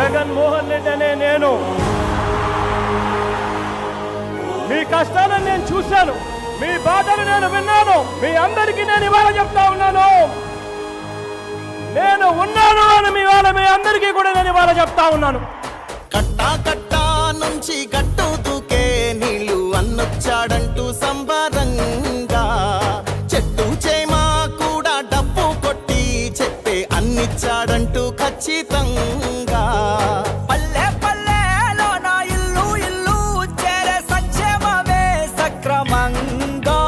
జగన్మోహన్ రెడ్డి అనే నేను మీ కష్టాలను నేను చూశాను, మీ బాధలు నేను విన్నాను. మీ అందరికీ నేను ఇవాళ చెప్తా ఉన్నాను, నేను ఉన్నాను అని మీ అందరికీ కూడా నేను ఇవాళ చెప్తా ఉన్నాను. కట్టా కట్టా నుంచి గట్టు దూకే నీళ్లు అన్నొచ్చాడంటూ సంబరంగా, చెట్టు చేమా కూడా డబ్బు కొట్టి చెప్పే అన్నిచ్చాడంటూ ఖచ్చితంగా. పల్లె పల్లెలో నా ఇల్లు ఇల్లు చేరే సంక్షేమమే సక్రమంగా.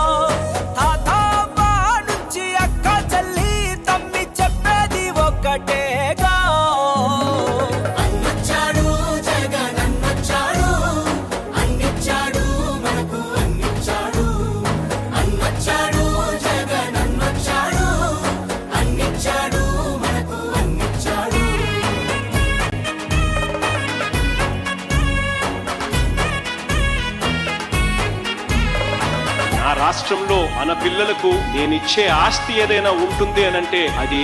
తాతాబా నుంచి అక్క చెల్లి తమ్మి చెప్పేది ఒక్కటేగా. నా రాష్ట్రంలో మన పిల్లలకు నేనిచ్చే ఆస్తి ఏదైనా ఉంటుంది అనంటే అది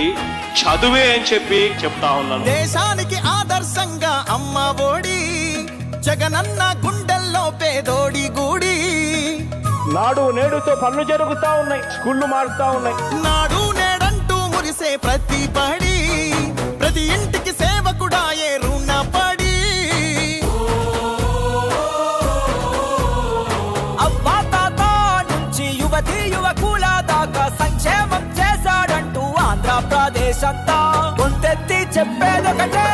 చదువే అని చెప్పి చెప్తా ఉన్నాను. దేశానికి ఆదర్శంగా అమ్మ ఒడి, జగనన్న గుండెల్లో పేదోడి గుడి. నాడు నేడుతో పనులు జరుగుతా ఉన్నాయి, స్కూళ్ళు మారుతా ఉన్నాయి. నాడు నేడంటూ మురిసే ప్రతి పడి, ప్రతి ఇంటికి సేవకుడాయే రుణపడి. అవ్వా తాత నుంచి యువతి యువకుల దాకా సంక్షేమం చేశాడంటూ ఆంధ్రప్రదేశ్ అంతా గొంతెత్తి చెప్పేదొకటే.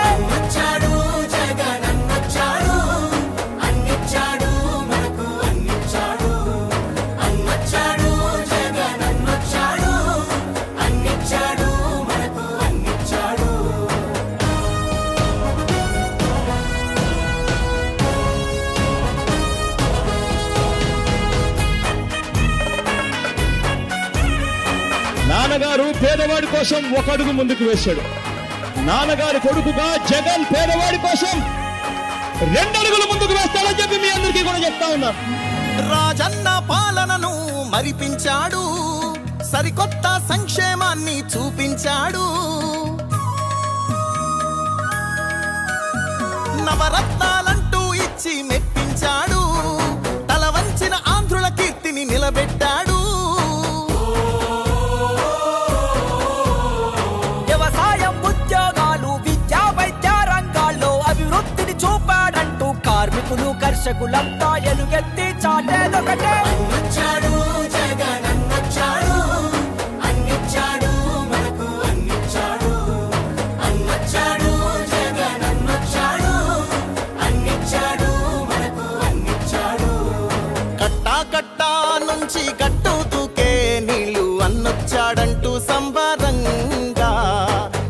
నాన్నగారు పేదవాడి కోసం ఒక అడుగు ముందుకు వేశాడు. నాన్నగారి కొడుకుగా జగన్ పేదవాడి కోసం 2 అడుగులు ముందుకు వేస్తాడని చెప్పి మీ అందరికీ కూడా చెప్తా ఉన్నా. రాజన్న పాలనను మరిపించాడు, సరికొత్త సంక్షేమాన్ని చూపించాడు. నవరత్నాలంటూ ఇచ్చి మెప్పించాడు, తల వంచిన ఆంధ్రుల కీర్తిని నిలబెట్టాడు. వ్యవసాయం, ఉద్యోగాలు, విద్యా వైద్య రంగాల్లో అభివృద్ధిని చూపాడంటూ కార్మికులు కర్షకులంతా ఎలుగెత్తి చాటేదొకటే. కట్టా కట్టా నుంచి గట్టు దూకే నీళ్లు అన్నొచ్చాడంటూ సంబరంగా,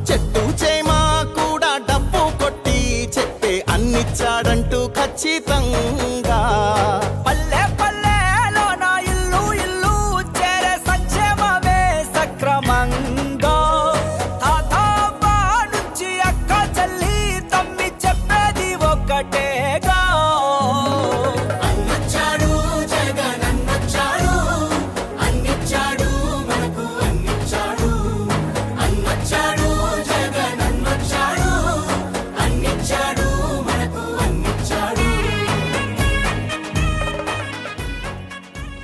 చెట్టు చేమా కూడా డబ్బు కొట్టి చెప్పే అన్నిచ్చాడంటూ ఖచ్చితంగా.